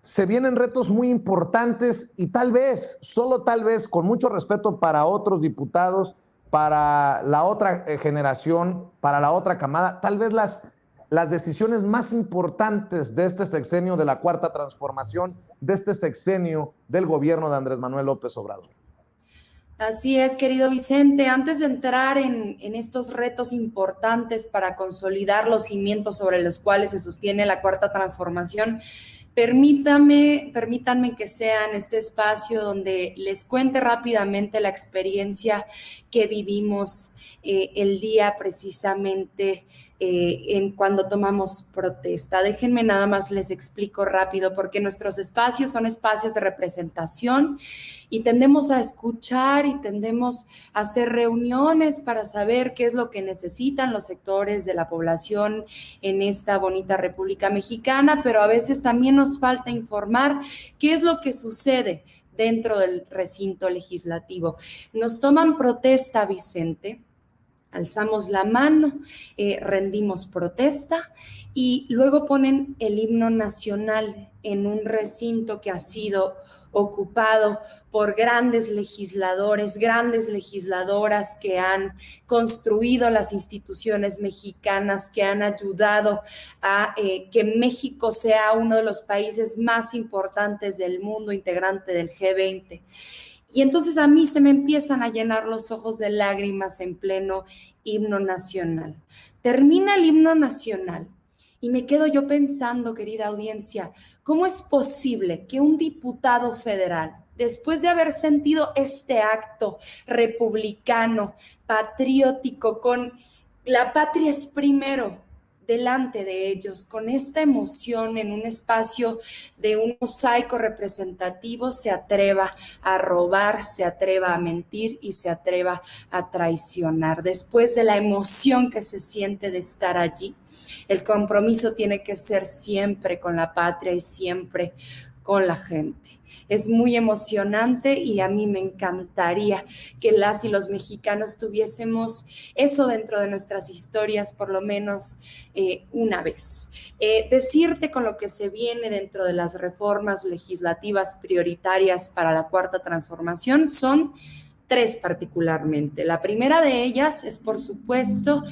Se vienen retos muy importantes y tal vez, solo tal vez, con mucho respeto para otros diputados, para la otra generación, para la otra camada, tal vez las decisiones más importantes de este sexenio de la Cuarta Transformación, de este sexenio del gobierno de Andrés Manuel López Obrador. Así es, querido Vicente. Antes de entrar en estos retos importantes para consolidar los cimientos sobre los cuales se sostiene la Cuarta Transformación, permítanme que sea en este espacio donde les cuente rápidamente la experiencia que vivimos el día precisamente en cuando tomamos protesta. Déjenme nada más les explico rápido, porque nuestros espacios son espacios de representación y tendemos a escuchar y tendemos a hacer reuniones para saber qué es lo que necesitan los sectores de la población en esta bonita República Mexicana, pero a veces también nos falta informar qué es lo que sucede dentro del recinto legislativo. Nos toman protesta, Vicente, alzamos la mano, rendimos protesta y luego ponen el himno nacional en un recinto que ha sido ocupado por grandes legisladores, grandes legisladoras que han construido las instituciones mexicanas, que han ayudado a que México sea uno de los países más importantes del mundo, integrante del G20. Y entonces a mí se me empiezan a llenar los ojos de lágrimas en pleno himno nacional. Termina el himno nacional y me quedo yo pensando, querida audiencia, ¿cómo es posible que un diputado federal, después de haber sentido este acto republicano, patriótico, con la patria es primero, delante de ellos, con esta emoción en un espacio de un mosaico representativo, se atreva a robar, se atreva a mentir y se atreva a traicionar? Después de la emoción que se siente de estar allí, el compromiso tiene que ser siempre con la patria y siempre con la gente. Es muy emocionante y a mí me encantaría que las y los mexicanos tuviésemos eso dentro de nuestras historias por lo menos una vez. Decirte con lo que se viene dentro de las reformas legislativas prioritarias para la Cuarta Transformación son tres particularmente. La primera de ellas es, por supuesto,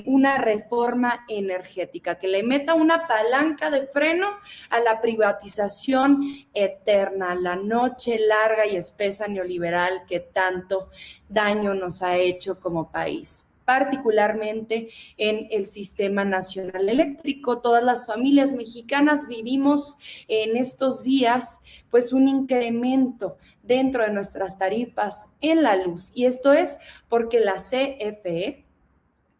una reforma energética que le meta una palanca de freno a la privatización eterna, la noche larga y espesa neoliberal que tanto daño nos ha hecho como país, particularmente en el Sistema Nacional Eléctrico. Todas las familias mexicanas vivimos en estos días pues un incremento dentro de nuestras tarifas en la luz, y esto es porque la CFE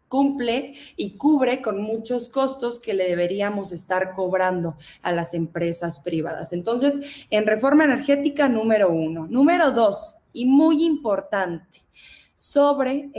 cumple y cubre con muchos costos que le deberíamos estar cobrando a las empresas privadas. Entonces, en reforma energética, número uno. Número dos, y muy importante, sobre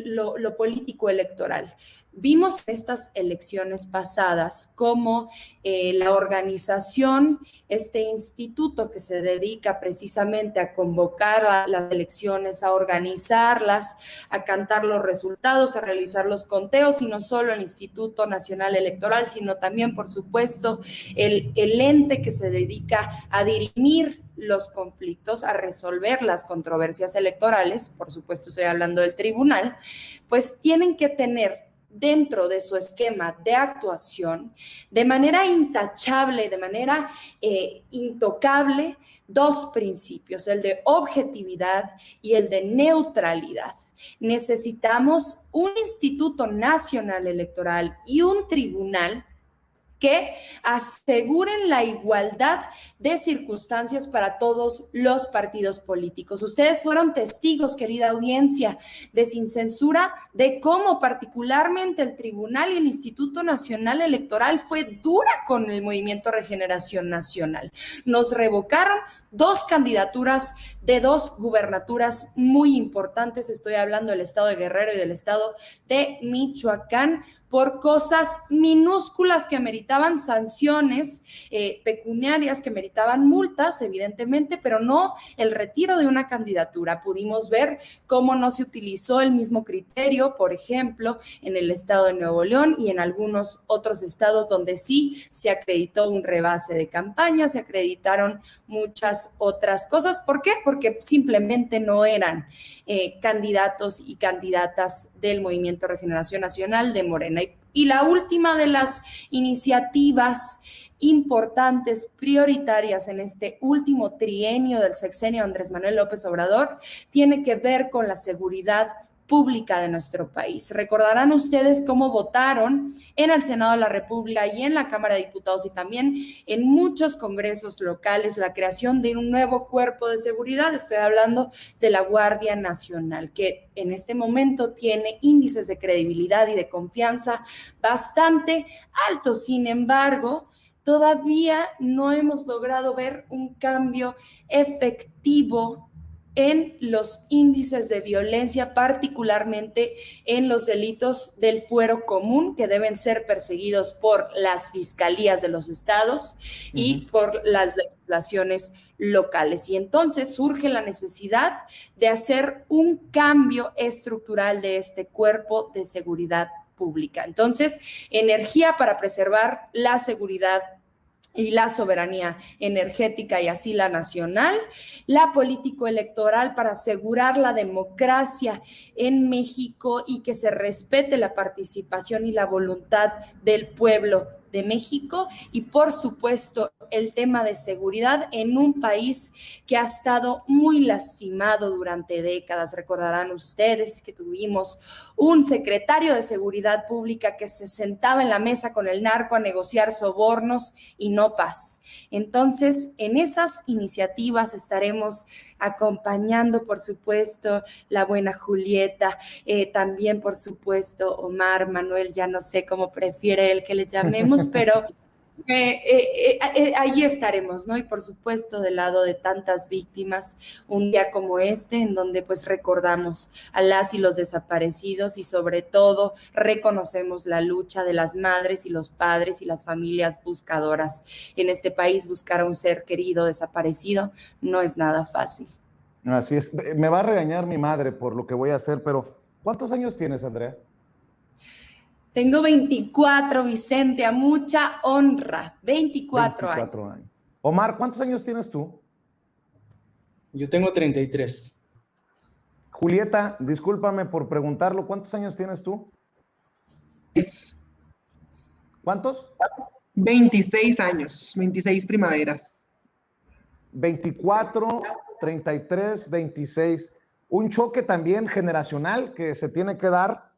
lo político electoral. Vimos estas elecciones pasadas cómo la organización, este instituto que se dedica precisamente a convocar las elecciones, a organizarlas, a cantar los resultados, a realizar los conteos, y no solo el Instituto Nacional Electoral, sino también, por supuesto, el ente que se dedica a dirimir los conflictos, a resolver las controversias electorales, por supuesto estoy hablando del tribunal, pues tienen que tener dentro de su esquema de actuación, de manera intachable, de manera intocable, dos principios, el de objetividad y el de neutralidad. Necesitamos un Instituto Nacional Electoral y un tribunal que aseguren la igualdad de circunstancias para todos los partidos políticos. Ustedes fueron testigos, querida audiencia, de Sin Censura, de cómo particularmente el Tribunal y el Instituto Nacional Electoral fue dura con el Movimiento Regeneración Nacional. Nos revocaron dos candidaturas de 2 gubernaturas muy importantes, estoy hablando del estado de Guerrero y del estado de Michoacán, por cosas minúsculas que meritaban sanciones pecuniarias, que meritaban multas, evidentemente, pero no el retiro de una candidatura. Pudimos ver cómo no se utilizó el mismo criterio, por ejemplo, en el estado de Nuevo León y en algunos otros estados donde sí se acreditó un rebase de campaña, se acreditaron muchas otras cosas. ¿Por qué? Porque simplemente no eran candidatos y candidatas del Movimiento Regeneración Nacional de Morena. Y la última de las iniciativas importantes, prioritarias en este último trienio del sexenio Andrés Manuel López Obrador, tiene que ver con la seguridad pública de nuestro país. Recordarán ustedes cómo votaron en el Senado de la República y en la Cámara de Diputados y también en muchos congresos locales la creación de un nuevo cuerpo de seguridad. Estoy hablando de la Guardia Nacional, que en este momento tiene índices de credibilidad y de confianza bastante altos. Sin embargo, todavía no hemos logrado ver un cambio efectivo en los índices de violencia, particularmente en los delitos del fuero común, que deben ser perseguidos por las fiscalías de los estados y por las legislaciones locales. Y entonces surge la necesidad de hacer un cambio estructural de este cuerpo de seguridad pública. Entonces, energía para preservar la seguridad y la soberanía energética y así la nacional, la político-electoral para asegurar la democracia en México y que se respete la participación y la voluntad del pueblo de México, y por supuesto el tema de seguridad en un país que ha estado muy lastimado durante décadas. Recordarán ustedes que tuvimos un secretario de Seguridad Pública que se sentaba en la mesa con el narco a negociar sobornos y no paz. Entonces, en esas iniciativas estaremos acompañando, por supuesto, la buena Julieta, también, por supuesto, Omar, Manuel, ya no sé cómo prefiere él que le llamemos, pero ahí estaremos, ¿no? Y por supuesto, del lado de tantas víctimas, un día como este, en donde pues recordamos a las y los desaparecidos y sobre todo reconocemos la lucha de las madres y los padres y las familias buscadoras. En este país, buscar a un ser querido desaparecido no es nada fácil. Así es. Me va a regañar mi madre por lo que voy a hacer, pero ¿cuántos años tienes, Andrea? Tengo 24, Vicente, a mucha honra. 24 años. Omar, ¿cuántos años tienes tú? Yo tengo 33. Julieta, discúlpame por preguntarlo, ¿cuántos años tienes tú? ¿Cuántos? 26 años, 26 primaveras. 24, 33, 26. Un choque también generacional que se tiene que dar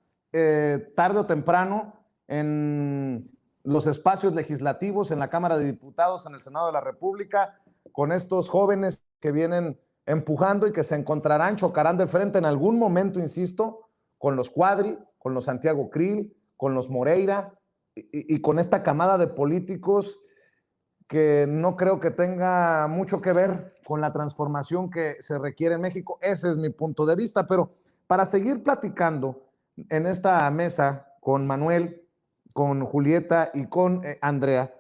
tarde o temprano en los espacios legislativos, en la Cámara de Diputados, en el Senado de la República, con estos jóvenes que vienen empujando y que se encontrarán, chocarán de frente en algún momento, insisto, con los Cuadri, con los Santiago Krill, con los Moreira y con esta camada de políticos que no creo que tenga mucho que ver con la transformación que se requiere en México. Ese es mi punto de vista, pero para seguir platicando en esta mesa con Manuel, con Julieta y con Andrea,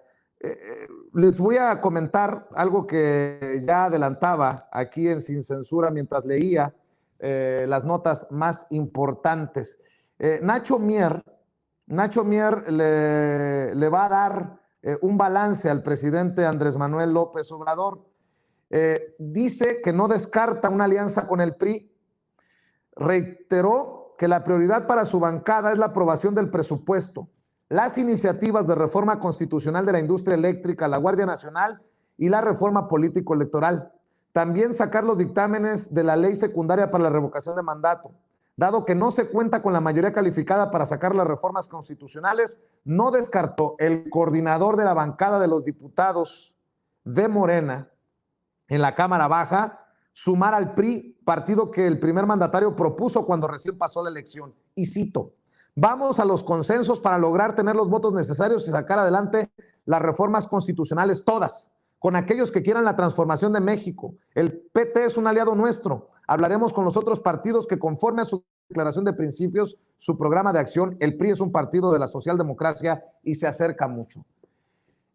les voy a comentar algo que ya adelantaba aquí en Sin Censura mientras leía las notas más importantes. Nacho Mier le va a dar un balance al presidente Andrés Manuel López Obrador. Dice que no descarta una alianza con el PRI. Reiteró que la prioridad para su bancada es la aprobación del presupuesto, las iniciativas de reforma constitucional de la industria eléctrica, la Guardia Nacional y la reforma político-electoral. También sacar los dictámenes de la ley secundaria para la revocación de mandato. Dado que no se cuenta con la mayoría calificada para sacar las reformas constitucionales, no descartó el coordinador de la bancada de los diputados de Morena en la Cámara Baja sumar al PRI, partido que el primer mandatario propuso cuando recién pasó la elección. Y cito: vamos a los consensos para lograr tener los votos necesarios y sacar adelante las reformas constitucionales todas, con aquellos que quieran la transformación de México. El PT es un aliado nuestro. Hablaremos con los otros partidos que, conforme a su declaración de principios, su programa de acción, el PRI es un partido de la socialdemocracia y se acerca mucho.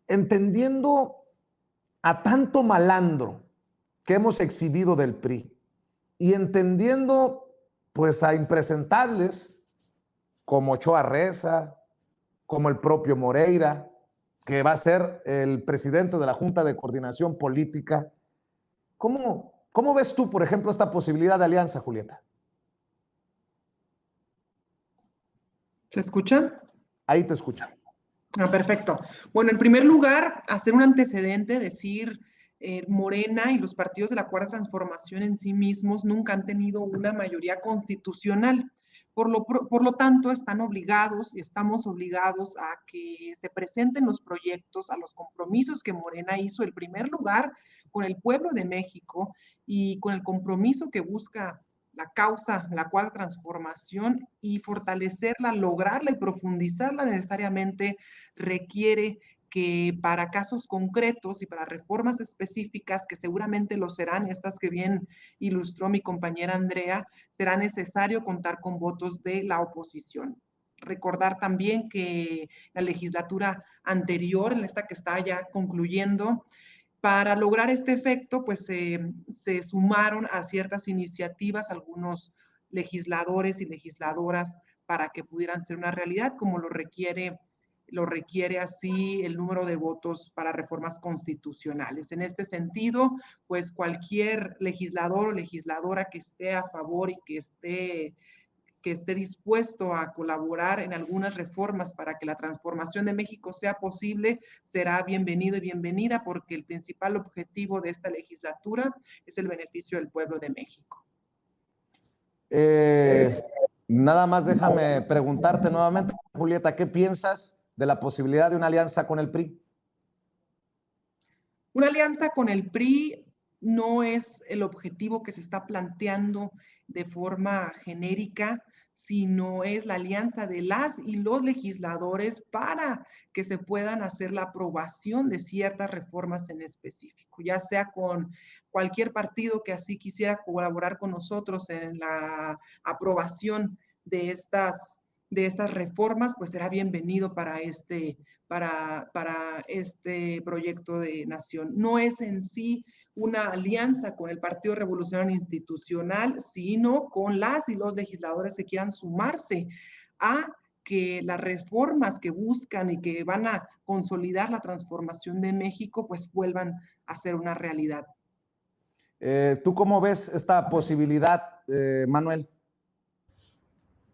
Entendiendo a tanto malandro que hemos exhibido del PRI y entendiendo pues a impresentables como Ochoa Reza, como el propio Moreira, que va a ser el presidente de la Junta de Coordinación Política. ¿Cómo ves tú, por ejemplo, esta posibilidad de alianza, Julieta? ¿Se escucha? Ahí te escucho. Perfecto. Bueno, en primer lugar, hacer un antecedente, decir, Morena y los partidos de la Cuarta Transformación en sí mismos nunca han tenido una mayoría constitucional. Por lo tanto, están obligados y estamos obligados a que se presenten los proyectos, a los compromisos que Morena hizo, en primer lugar, con el pueblo de México y con el compromiso que busca la causa, la Cuarta Transformación, y fortalecerla, lograrla y profundizarla necesariamente requiere que para casos concretos y para reformas específicas, que seguramente lo serán, estas que bien ilustró mi compañera Andrea, será necesario contar con votos de la oposición. Recordar también que la legislatura anterior, en esta que está ya concluyendo, para lograr este efecto, pues se sumaron a ciertas iniciativas algunos legisladores y legisladoras para que pudieran ser una realidad, como lo requiere así el número de votos para reformas constitucionales. En este sentido, pues cualquier legislador o legisladora que esté a favor y que esté dispuesto a colaborar en algunas reformas para que la transformación de México sea posible, será bienvenido y bienvenida, porque el principal objetivo de esta legislatura es el beneficio del pueblo de México. Nada más déjame preguntarte nuevamente, Julieta, ¿qué piensas de la posibilidad de una alianza con el PRI? Una alianza con el PRI no es el objetivo que se está planteando de forma genérica, sino es la alianza de las y los legisladores para que se puedan hacer la aprobación de ciertas reformas en específico, ya sea con cualquier partido que así quisiera colaborar con nosotros en la aprobación de estas reformas, pues será bienvenido para este proyecto de nación. No es en sí una alianza con el Partido Revolucionario Institucional, sino con las y los legisladores que quieran sumarse a que las reformas que buscan y que van a consolidar la transformación de México, pues vuelvan a ser una realidad. ¿Tú cómo ves esta posibilidad, Manuel?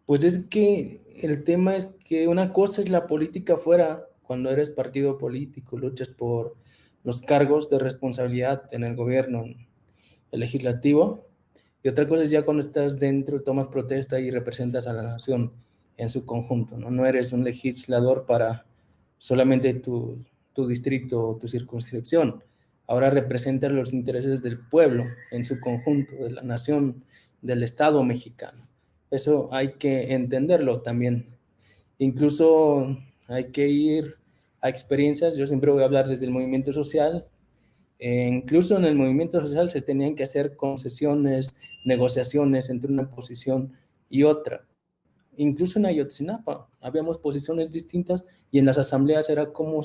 Pues es que el tema es que una cosa es la política afuera, cuando eres partido político, luchas por los cargos de responsabilidad en el gobierno, en el legislativo, y otra cosa es ya cuando estás dentro, tomas protesta y representas a la nación en su conjunto, ¿no? No eres un legislador para solamente tu distrito o tu circunscripción. Ahora representas los intereses del pueblo en su conjunto, de la nación, del Estado mexicano. Eso hay que entenderlo también. Incluso hay que ir a experiencias. Yo siempre voy a hablar desde el movimiento social. Incluso en el movimiento social se tenían que hacer concesiones, negociaciones entre una posición y otra. Incluso en Ayotzinapa habíamos posiciones distintas y en las asambleas era como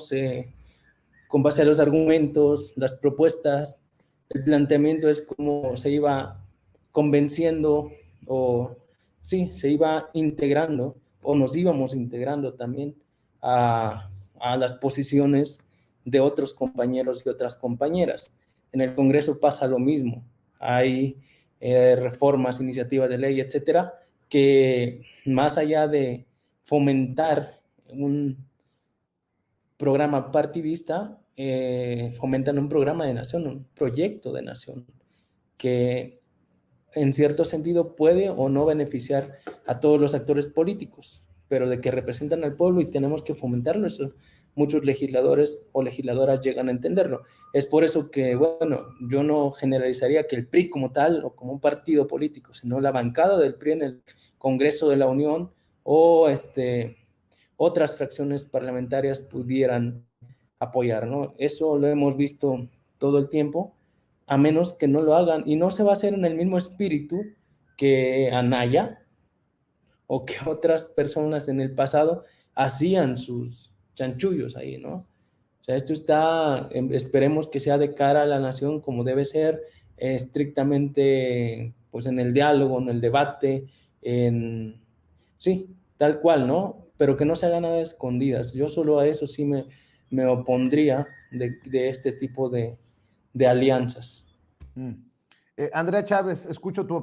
con base a los argumentos, las propuestas, el planteamiento es cómo se iba convenciendo o sí, se iba integrando o nos íbamos integrando también a las posiciones de otros compañeros y otras compañeras. En el Congreso pasa lo mismo. Hay reformas, iniciativas de ley, etcétera, que más allá de fomentar un programa partidista, fomentan un programa de nación, un proyecto de nación, que en cierto sentido puede o no beneficiar a todos los actores políticos, pero de que representan al pueblo y tenemos que fomentarlo, eso muchos legisladores o legisladoras llegan a entenderlo. Es por eso que, bueno, yo no generalizaría que el PRI como tal o como un partido político, sino la bancada del PRI en el Congreso de la Unión o otras fracciones parlamentarias pudieran apoyar, ¿no? Eso lo hemos visto todo el tiempo, a menos que no lo hagan. Y no se va a hacer en el mismo espíritu que Anaya o que otras personas en el pasado hacían sus chanchullos ahí, ¿no? O sea, esto está, esperemos que sea de cara a la nación como debe ser, estrictamente pues en el diálogo, en el debate, sí, tal cual, ¿no? Pero que no se haga nada de escondidas. Yo solo a eso sí me opondría de este tipo de alianzas. Andrea Chávez, escucho tu